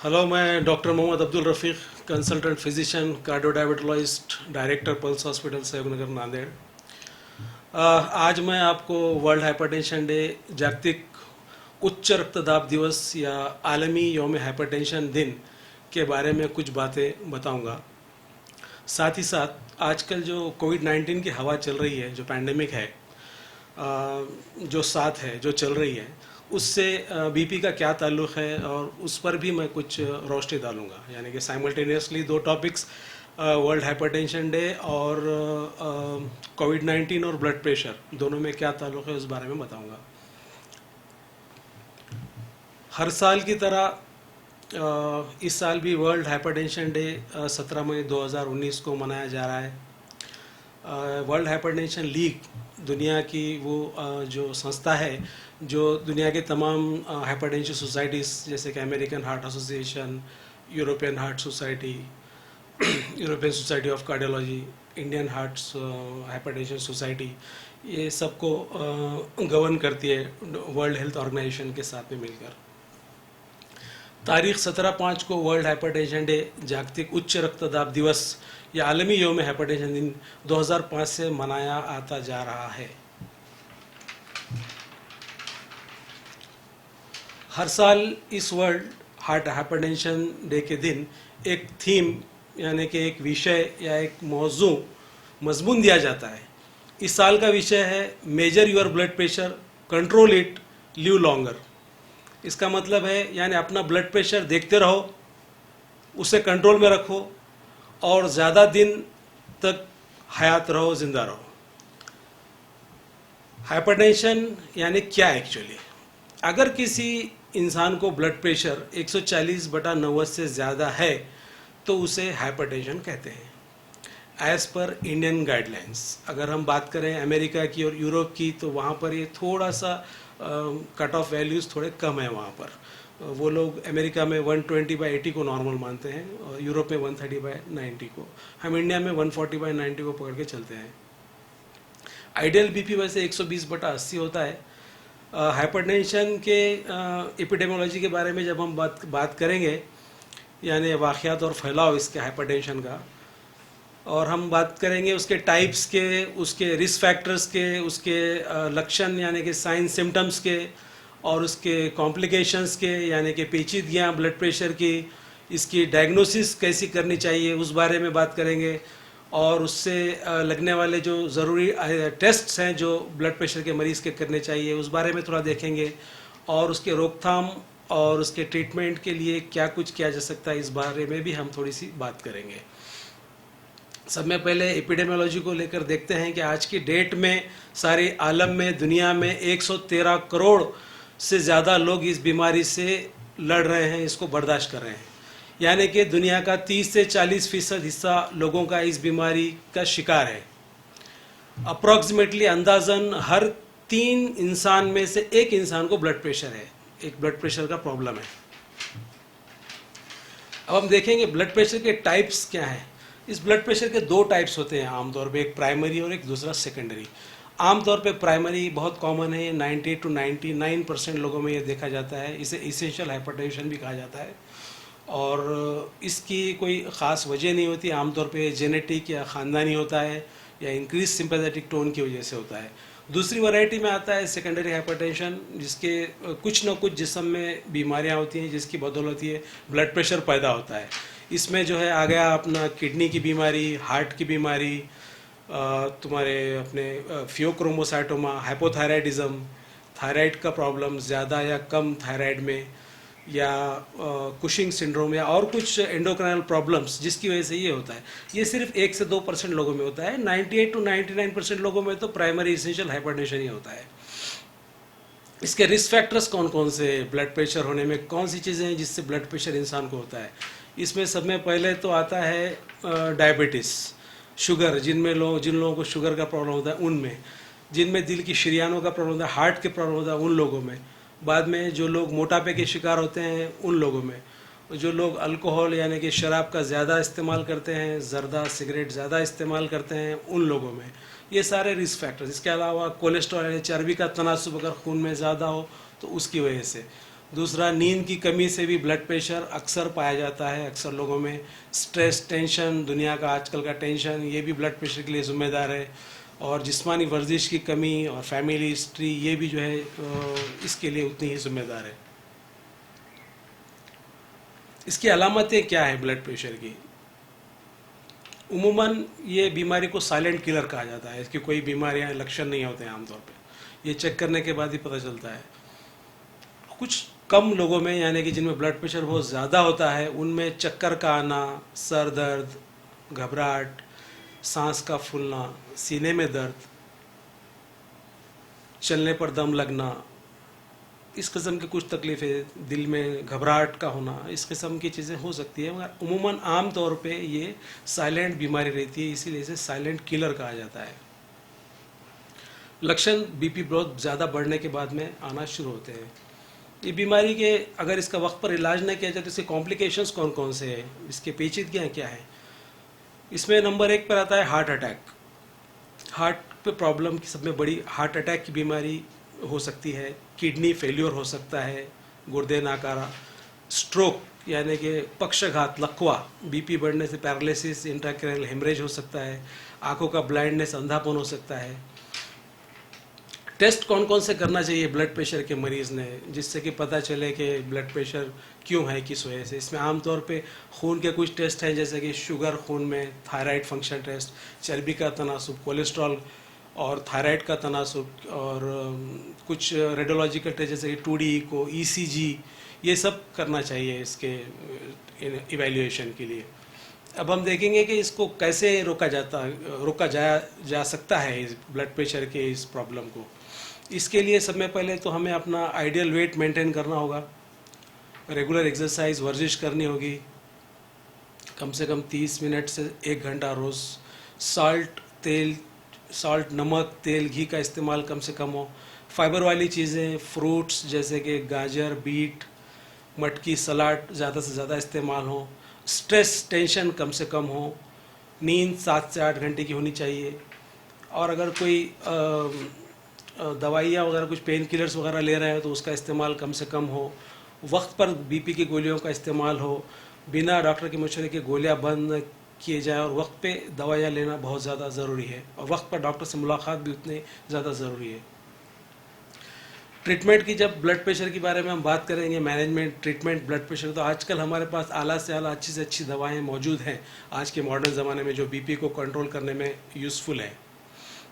Hello, मैं doctor Mohammed Abdul Rafiq, consultant physician, cardiodiabetologist, director pulse hospital Sahyognagar Nanded. आज मैं आपको वर्ल्ड हाइपरटेंशन डे, जागतिक उच्च रक्तदाब दिवस या आलमी यौम हाइपरटेंशन दिन के बारे में कुछ बातें बताऊंगा। साथ ही साथ आजकल जो कोविड-19 की हवा चल रही है, जो पैंडेमिक है, जो साथ है, जो चल रही है, उससे बीपी का क्या ताल्लुक़ है, और उस पर भी मैं कुछ रोशनी डालूंगा। यानी कि साइमल्टेनियसली दो टॉपिक्स, वर्ल्ड हाइपरटेंशन डे और कोविड-19 और ब्लड प्रेशर, दोनों में क्या ताल्लुक़ है उस बारे में बताऊंगा। हर साल की तरह इस साल भी वर्ल्ड हाइपरटेंशन डे 17 मई 2019 को मनाया जा रहा है। वर्ल्ड हाइपरटेंशन लीग दुनिया की वो जो संस्था है जो दुनिया के तमाम हाइपरटेंशन सोसाइटीज़, जैसे कि American heart association, European heart society, European society of cardiology, Indian hearts hypertension society, ये सबको गवर्न करती है वर्ल्ड हेल्थ ऑर्गेनाइजेशन के साथ में मिलकर। तारीख 17/5 को वर्ल्ड हाइपरटेंशन डे, जागतिक उच्च रक्तदाब दिवस या आलमी यौम हाइपरटेंशन दिन 2005 से मनाया आता जा रहा है। हर साल इस वर्ल्ड हाइपरटेंशन डे के दिन एक थीम, यानी कि एक विषय या एक मौजू, मजमून दिया जाता है। इस साल का विषय है major your blood pressure, control it, live longer. इसका मतलब है यानी अपना ब्लड प्रेशर देखते रहो, उसे कंट्रोल में रखो और ज़्यादा दिन तक हयात रहो, जिंदा रहो। हाइपरटेंशन यानी क्या एक्चुअली? अगर किसी इंसान को ब्लड प्रेशर 140/90 से ज़्यादा है तो उसे हाइपरटेंशन कहते हैं, एज़ पर इंडियन गाइडलाइंस। अगर हम बात करें अमेरिका की और यूरोप की, तो वहाँ पर ये थोड़ा सा कट ऑफ वैल्यूज़ थोड़े कम है। वहाँ पर वो लोग अमेरिका में 120/80 को नॉर्मल मानते हैं और यूरोप में 130/90 को। हम इंडिया में 140/90 को पकड़ के चलते हैं। आइडियल बीपी वैसे 120/80 होता है। हाइपरटेंशन के एपिडेमियोलॉजी के बारे में जब हम बात करेंगे, यानी वाक़यात और फैलाव इसके हाइपरटेंशन का, और हम बात करेंगे उसके टाइप्स के, उसके रिस्क फैक्टर्स के, उसके लक्षण यानी कि साइन सिम्टम्स के, और उसके कॉम्प्लिकेशंस के, यानी कि पेचीदगियाँ ब्लड प्रेशर की, इसकी डायग्नोसिस कैसी करनी चाहिए उस बारे में बात करेंगे, और उससे लगने वाले जो ज़रूरी टेस्ट्स हैं जो ब्लड प्रेशर के मरीज़ के करने चाहिए उस बारे में थोड़ा देखेंगे, और उसके रोकथाम और उसके ट्रीटमेंट के लिए क्या कुछ किया जा सकता है इस बारे में भी हम थोड़ी सी बात करेंगे। सब में पहले एपिडेमियोलॉजी को लेकर देखते हैं कि आज की डेट में सारे आलम में, दुनिया में 113 करोड़ से ज़्यादा लोग इस बीमारी से लड़ रहे हैं, इसको बर्दाश्त कर रहे हैं। यानी कि दुनिया का 30 से 40% हिस्सा लोगों का इस बीमारी का शिकार है। अप्रॉक्सीमेटली अंदाजन हर 3 इंसान में से 1 इंसान को ब्लड प्रेशर है, एक ब्लड प्रेशर का प्रॉब्लम है। अब हम देखेंगे ब्लड प्रेशर के टाइप्स क्या हैं। इस ब्लड प्रेशर के 2 टाइप्स होते हैं आमतौर पे, एक प्राइमरी और एक दूसरा सेकेंडरी। आमतौर पे प्राइमरी बहुत कॉमन है, 90 to 99% लोगों में ये देखा जाता है। इसे इसेंशियल हाइपरटेंशन भी कहा जाता है, और इसकी कोई ख़ास वजह नहीं होती। आमतौर पे जेनेटिक या ख़ानदानी होता है या इंक्रीज सिंपैथेटिक टोन की वजह से होता है। दूसरी वैरायटी में आता है सेकेंडरी हाइपरटेंशन, जिसके कुछ न कुछ जिस्म में बीमारियां होती हैं जिसकी बदौलत ये ब्लड प्रेशर पैदा होता है। इसमें जो है आ गया अपना किडनी की बीमारी, हार्ट की बीमारी, तुम्हारे अपने फियोक्रोमोसाइटोमा, हाइपोथायराइडिज्म, थायराइड का प्रॉब्लम ज़्यादा या कम थायराइड में, या कुशिंग सिंड्रोम, या और कुछ एंडोक्राइनल प्रॉब्लम्स जिसकी वजह से ये होता है। ये सिर्फ 1 से 2% लोगों में होता है। 98 to 99% लोगों में तो प्राइमरी इसेंशियल हाइपरटेंशन ही होता है। इसके रिस्क फैक्टर्स कौन कौन से, ब्लड प्रेशर होने में कौन सी चीज़ें हैं जिससे ब्लड प्रेशर इंसान को होता है? इसमें सब में पहले तो आता है डायबिटीज़, शुगर। जिन लोगों को शुगर का प्रॉब्लम होता है उनमें, जिनमें दिल की शरीयानों का प्रॉब्लम होता है, हार्ट के प्रॉब्लम होता है उन लोगों में, बाद में जो लोग मोटापे के शिकार होते हैं उन लोगों में, जो लोग अल्कोहल यानी कि शराब का ज़्यादा इस्तेमाल करते हैं, जर्दा सिगरेट ज़्यादा इस्तेमाल करते हैं उन लोगों में, ये सारे रिस्क फैक्टर्स। इसके अलावा कोलेस्ट्रॉल यानी चर्बी का तनासुब अगर खून में ज़्यादा हो तो उसकी वजह से, दूसरा, नींद की कमी से भी ब्लड प्रेशर अक्सर पाया जाता है। अक्सर लोगों में स्ट्रेस, टेंशन, दुनिया का आजकल का टेंशन, ये भी ब्लड प्रेशर के लिए ज़िम्मेदार है। और जिस्मानी वर्जिश की कमी और फैमिली हिस्ट्री, ये भी जो है इसके लिए उतनी ही ज़िम्मेदार है। इसकी अलामतें क्या है ब्लड प्रेशर की? उमूमन ये बीमारी को साइलेंट किलर कहा जाता है। इसकी कोई बीमारियां, लक्षण नहीं होते हैं आमतौर पे, ये चेक करने के बाद ही पता चलता है। कुछ कम लोगों में, यानी कि जिनमें ब्लड प्रेशर बहुत ज़्यादा होता है, उनमें चक्कर का आना, सर दर्द, घबराहट, सांस का फूलना, सीने में दर्द, चलने पर दम लगना, इस किस्म की कुछ तकलीफ़ें, दिल में घबराहट का होना, इस किस्म की चीज़ें हो सकती है। मगर उमूमन आम तौर पे ये साइलेंट बीमारी रहती है, इसीलिए इसे साइलेंट किलर कहा जाता है। लक्षण बीपी बहुत ज़्यादा बढ़ने के बाद में आना शुरू होते हैं। ये बीमारी के अगर इसका वक्त पर इलाज नहीं किया जाए तो इसके कॉम्प्लिकेशंस कौन कौन से हैं, इसके पेचीदगियाँ क्या है? इसमें नंबर 1 पर आता है हार्ट अटैक। हार्ट पे प्रॉब्लम की सब में बड़ी हार्ट अटैक की बीमारी हो सकती है। किडनी फेल्योर हो सकता है, गुर्दे नाकारा, स्ट्रोक यानी कि पक्षघात, लकवा, बीपी बढ़ने से पैरालिसिस, इंट्राक्रैनियल हेमरेज हो सकता है, आंखों का ब्लाइंडनेस, अंधापन हो सकता है। टेस्ट कौन कौन से करना चाहिए ब्लड प्रेशर के मरीज़ ने, जिससे कि पता चले कि ब्लड प्रेशर क्यों है, किस वजह से? इसमें आमतौर पे खून के कुछ टेस्ट हैं, जैसे कि शुगर खून में, थायराइड फंक्शन टेस्ट, चर्बी का तनासुब, कोलेस्ट्रॉल और थायराइड का तनासुब, और कुछ रेडियोलॉजिकल टेस्ट जैसे कि 2D को, ECG, ये सब करना चाहिए इसके इवैल्यूएशन के लिए। अब हम देखेंगे कि इसको कैसे रोका जा सकता है इस ब्लड प्रेशर के इस प्रॉब्लम को। इसके लिए सब में पहले तो हमें अपना आइडियल वेट मेंटेन करना होगा, रेगुलर एक्सरसाइज, वर्जिश करनी होगी, कम से कम 30 मिनट से 1 घंटा रोज़। साल्ट, नमक, तेल, घी का इस्तेमाल कम से कम हो। फाइबर वाली चीज़ें, फ्रूट्स जैसे कि गाजर, बीट, मटकी, सलाद ज़्यादा से ज़्यादा इस्तेमाल हो। स्ट्रेस, टेंशन कम से कम हो। नींद 7 से 8 घंटे की होनी चाहिए। और अगर कोई दवाइयाँ वगैरह, कुछ पेन किलर्स वगैरह ले रहे हैं तो उसका इस्तेमाल कम से कम हो। वक्त पर बीपी की गोलियों का इस्तेमाल हो, बिना डॉक्टर के मशवरे के गोलियाँ बंद किए जाए, और वक्त पे दवाइयाँ लेना बहुत ज़्यादा ज़रूरी है, और वक्त पर डॉक्टर से मुलाकात भी उतनी ज़्यादा ज़रूरी है। ट्रीटमेंट की जब ब्लड प्रेशर के बारे में हम बात करेंगे, मैनेजमेंट, ट्रीटमेंट ब्लड प्रेशर, तो आजकल हमारे पास आला से आला, अच्छी से अच्छी दवाएं मौजूद हैं आज के मॉडर्न ज़माने में, जो बीपी को कंट्रोल करने में यूज़फुल है।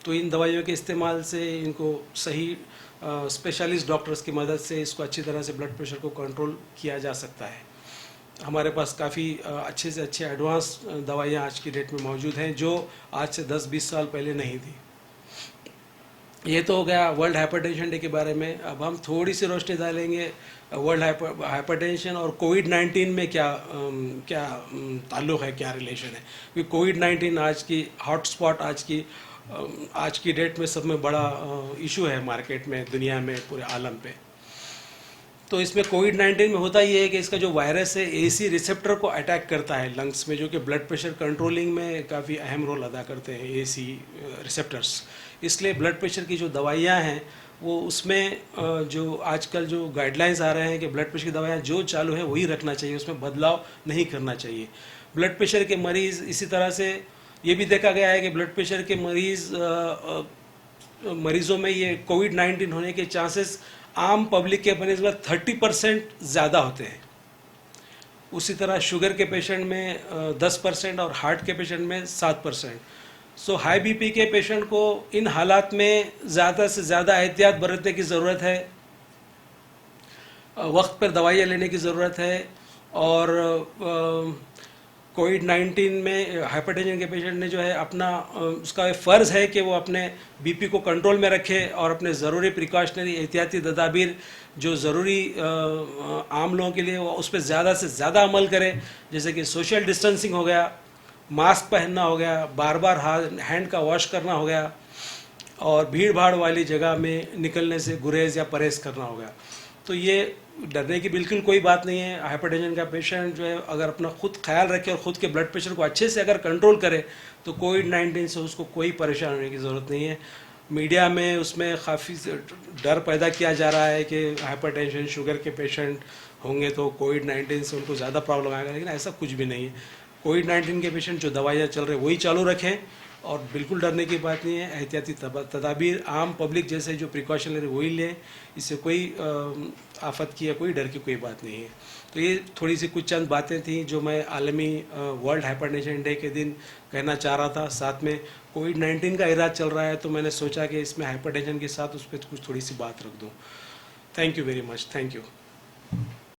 तो इन दवाइयों के इस्तेमाल से, इनको सही स्पेशलिस्ट डॉक्टर्स की मदद से इसको अच्छी तरह से ब्लड प्रेशर को कंट्रोल किया जा सकता है। हमारे पास काफ़ी अच्छे से अच्छे एडवांस दवाइयाँ आज की डेट में मौजूद हैं, जो आज से 10-20 साल पहले नहीं थी। ये तो हो गया वर्ल्ड हाइपरटेंशन डे के बारे में। अब हम थोड़ी सी रोशनी डालेंगे वर्ल्ड हाइपरटेंशन और कोविड-19 में क्या ताल्लुक़ है, क्या रिलेशन है। क्योंकि कोविड-19 आज की हॉटस्पॉट, आज की डेट में सब में बड़ा इशू है मार्केट में, दुनिया में, पूरे आलम पे। तो इसमें कोविड-19 में होता ये है कि इसका जो वायरस है, AC रिसेप्टर को अटैक करता है लंग्स में, जो कि ब्लड प्रेशर कंट्रोलिंग में काफ़ी अहम रोल अदा करते हैं AC रिसेप्टर्स। इसलिए ब्लड प्रेशर की जो दवाइयाँ हैं, वो उसमें जो आजकल जो गाइडलाइंस आ रहे हैं कि ब्लड प्रेशर की दवाइयाँ जो चालू है वही रखना चाहिए, उसमें बदलाव नहीं करना चाहिए। ब्लड प्रेशर के मरीज़, इसी तरह से ये भी देखा गया है कि ब्लड प्रेशर के मरीज़ों में ये कोविड-19 होने के चांसेस आम पब्लिक के बनस्बत 30% ज़्यादा होते हैं। उसी तरह शुगर के पेशेंट में 10% और हार्ट के पेशेंट में 7%। सो हाई बीपी के पेशेंट को इन हालात में ज़्यादा से ज़्यादा एहतियात बरतने की ज़रूरत है, वक्त पर दवाइयाँ लेने की ज़रूरत है। और कोविड-19 में हाइपरटेंशन के पेशेंट ने जो है अपना, उसका फ़र्ज़ है कि वो अपने बीपी को कंट्रोल में रखे और अपने ज़रूरी प्रिकॉशनरी एहतियाती तदाबीर जो ज़रूरी आम लोगों के लिए, वो उस पर ज़्यादा से ज़्यादा अमल करे। जैसे कि सोशल डिस्टेंसिंग हो गया, मास्क पहनना हो गया, बार बार हैंड का वॉश करना हो गया, और भीड़ भाड़ वाली जगह में निकलने से गुरेज या परहेज करना हो गया। तो ये डरने की बिल्कुल कोई बात नहीं है। हाइपरटेंशन का पेशेंट जो है अगर अपना खुद ख्याल रखे और ख़ुद के ब्लड प्रेशर को अच्छे से अगर कंट्रोल करे, तो कोविड-19 से उसको कोई परेशान होने की ज़रूरत नहीं है। मीडिया में उसमें काफ़ी डर पैदा किया जा रहा है कि हाइपरटेंशन शुगर के पेशेंट होंगे तो कोविड-19 से उनको ज़्यादा प्रॉब्लम आएगा, लेकिन ऐसा कुछ भी नहीं है। कोविड-19 के पेशेंट जो दवाइयाँ चल रहे वही चालू रखें और बिल्कुल डरने की बात नहीं है। एहतियाती तदाबीर आम पब्लिक जैसे जो प्रिकॉशन ले रहे वही लें, इससे कोई आफत की या कोई डर की कोई बात नहीं है। तो ये थोड़ी सी कुछ चंद बातें थी जो मैं आलमी वर्ल्ड हाइपरटेंशन डे के दिन कहना चाह रहा था। साथ में कोविड-19 का इलाज चल रहा है तो मैंने सोचा कि इसमें हाइपरटेंशन के साथ उस पर कुछ थोड़ी सी बात रख दूँ। Thank you very much. Thank you.